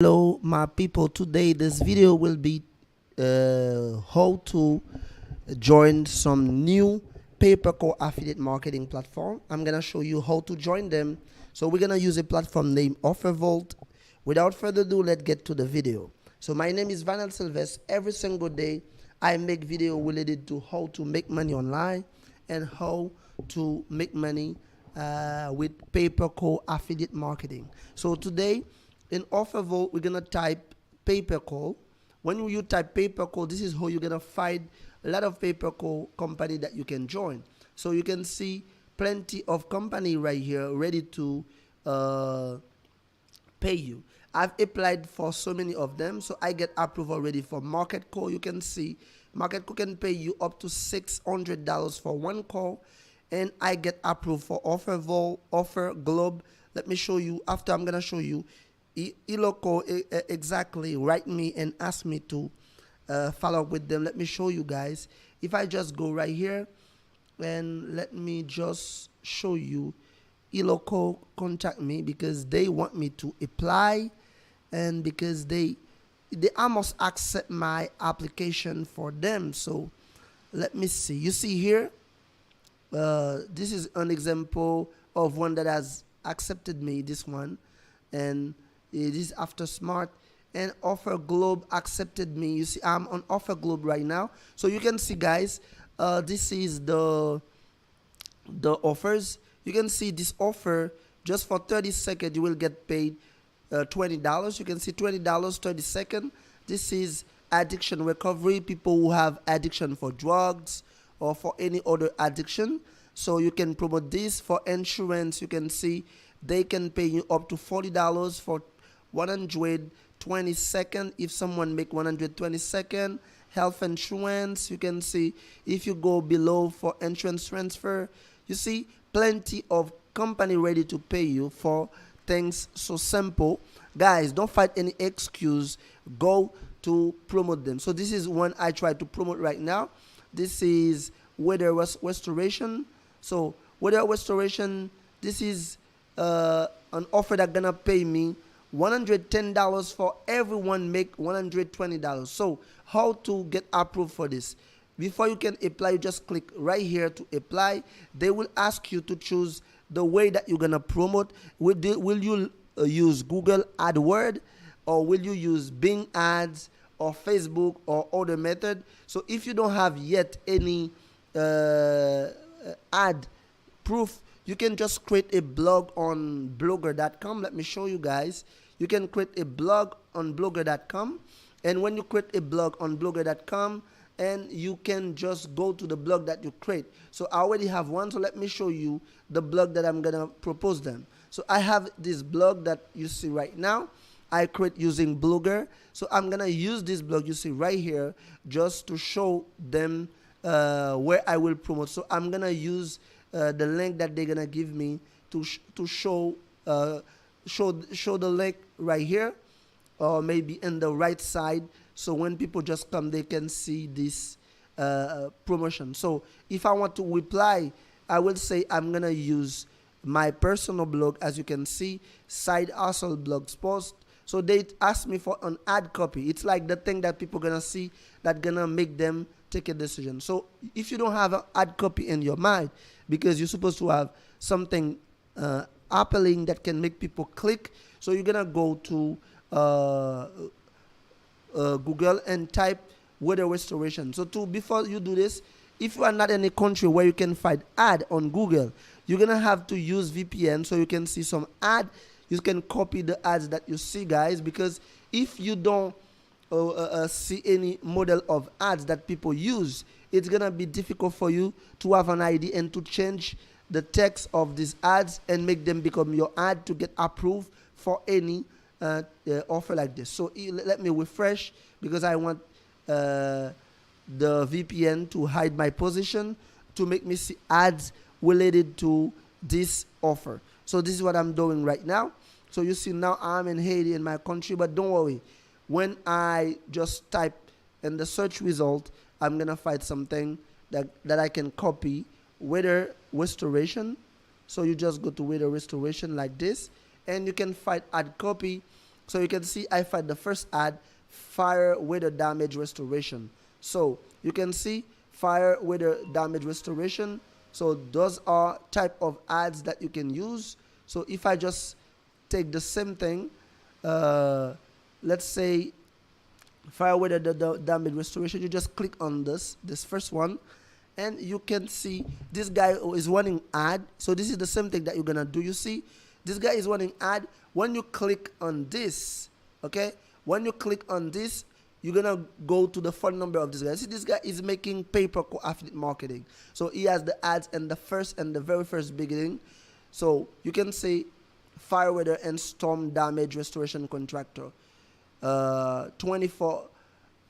Hello my people, today this video will be how to join some new pay-per-call affiliate marketing platform. I'm gonna show you how to join them. So we're gonna use a platform named OfferVault. Without further ado, let's get to the video. So my name is Vanel Silvestre. Every single day I make video related to how to make money online and how to make money with pay-per-call affiliate marketing. So today in OfferVault, we're gonna type pay-per-call. When you type pay-per-call, this is how you're gonna find a lot of pay-per-call company that you can join. So you can see plenty of company right here ready to pay you. I've applied for so many of them, so I get approved already for Market Call. You can see Market Call can pay you up to $600 for one call, and I get approved for OfferVault, Offer Globe. Let me show you. After I'm gonna show you Iloco exactly write me and ask me to follow up with them. Let me show you guys. If I just go right here and let me just show you, Iloco contact me because they want me to apply, and because they almost accept my application for them. So let me see. You see here, this is an example of one that has accepted me, this one, and it is After Smart, and Offer Globe accepted me. You see I'm on Offer Globe right now, so you can see guys, this is the offers. You can see this offer, just for 30 seconds you will get paid $20. You can see $20 30 seconds. This is addiction recovery, people who have addiction for drugs or for any other addiction. So you can promote this. For insurance, you can see they can pay you up to $40 for 120 seconds if someone make 120 seconds. Health insurance, you can see if you go below for insurance transfer, you see plenty of company ready to pay you for things so simple. Guys, don't find any excuse, go to promote them. So this is one I try to promote right now. This is Weather Restoration. So Weather Restoration, this is an offer that gonna pay me $110 for everyone make $120. So how to get approved for this? Before you can apply, you just click right here to apply. They will ask you to choose the way that you're gonna promote. Will you use Google AdWords, or will you use Bing ads or Facebook or other method? So if you don't have yet any ad proof, you can just create a blog on blogger.com. Let me show you guys. You can create a blog on blogger.com, and when you create a blog on blogger.com, and you can just go to the blog that you create. So I already have one, so let me show you the blog that I'm gonna propose them. So I have this blog that you see right now. I create using Blogger. So I'm gonna use this blog you see right here just to show them where I will promote. So I'm gonna use the link that they're gonna give me to show the link right here, or maybe in the right side, so when people just come they can see this promotion. So if I want to reply, I will say I'm gonna use my personal blog, as you can see, Side Hustle blogs post. So they ask me for an ad copy. It's like the thing that people gonna see that gonna make them take a decision. So if you don't have an ad copy in your mind, because you're supposed to have something appealing that can make people click, so you're gonna go to Google and type Weather Restoration. So before you do this, if you are not in a country where you can find ad on Google, you're gonna have to use VPN so you can see some ad. You can copy the ads that you see, guys, because if you don't see any model of ads that people use, it's gonna be difficult for you to have an idea and to change the text of these ads and make them become your ad to get approved for any offer like this. So let me refresh, because I want the VPN to hide my position to make me see ads related to this offer. So this is what I'm doing right now. So you see now I'm in Haiti, in my country, but don't worry. When I just type in the search result, I'm gonna find something that I can copy. Weather Restoration. So you just go to Weather Restoration like this, and you can find ad copy. So you can see I find the first ad, fire weather damage restoration. So you can see fire weather damage restoration. So those are type of ads that you can use. So if I just take the same thing, let's say fire weather damage restoration, you just click on this first one, and you can see this guy is running ad. So this is the same thing that you're gonna do. You see this guy is running ad. When you click on this, okay, when you click on this, you're gonna go to the phone number of this guy. See, this guy is making pay-per-call affiliate marketing. So he has the ads in the very first beginning. So you can say fire weather and storm damage restoration contractor, 24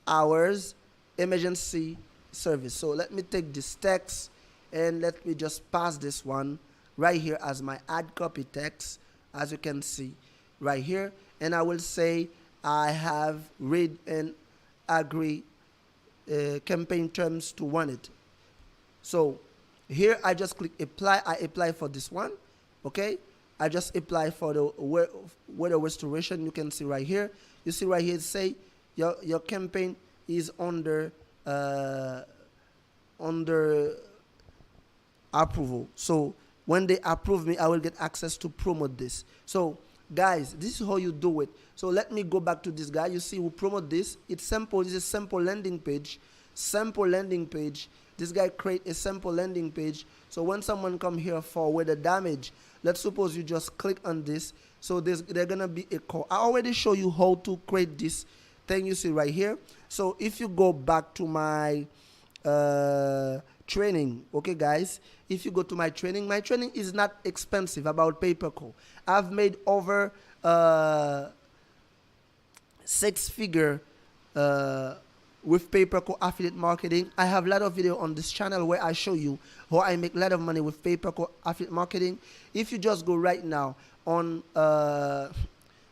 hours emergency service. So let me take this text and let me just pass this one right here as my ad copy text, as you can see right here, and I will say I have read and agree campaign terms to run it. So here I just click apply. I apply for this one. Okay, I just apply for the weather restoration. You can see right here. You see right here, say your campaign is under approval. So when they approve me, I will get access to promote this. So guys, this is how you do it. So let me go back to this guy. You see, we promote this. It's simple. This is a simple landing page. Simple landing page. This guy create a simple landing page. So when someone come here for weather damage, let's suppose you just click on this. So there's gonna be a call. I already show you how to create this thing you see right here. So if you go back to my training, okay guys, if you go to my training is not expensive about pay-per-call. I've made over 6-figure with pay-per-call affiliate marketing. I have a lot of video on this channel where I show you how I make a lot of money with pay-per-call affiliate marketing. If you just go right now on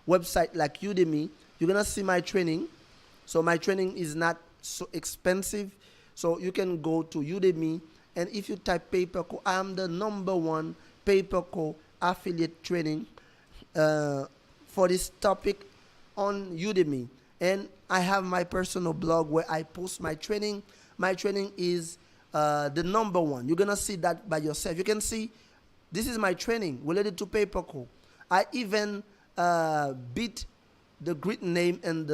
website like Udemy, you're gonna see my training. So my training is not so expensive. So you can go to Udemy, and if you type pay-per-call, I am the #1 pay-per-call affiliate training for this topic on Udemy. And I have my personal blog where I post my training. My training is the #1. You're gonna see that by yourself. You can see this is my training related to pay-per-call. I even beat the great name in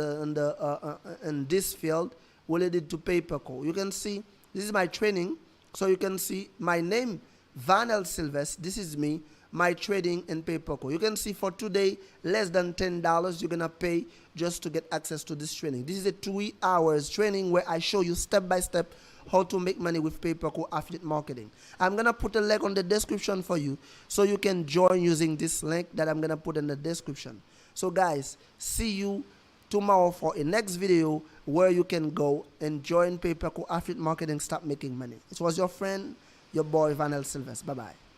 this field related to pay-per-call. You can see this is my training. So you can see my name, Vanel Silvestre. This is me, my trading in pay-per-call. You can see for today, less than $10 you're gonna pay just to get access to this training. This is a 3 hours training where I show you step by step how to make money with pay-per-call affiliate marketing. I'm gonna put a link on the description for you so you can join using this link that I'm gonna put in the description. So guys, see you tomorrow for a next video where you can go and join pay-per-call affiliate marketing, start making money. It was your friend, your boy Vanel Silvestre. Bye bye.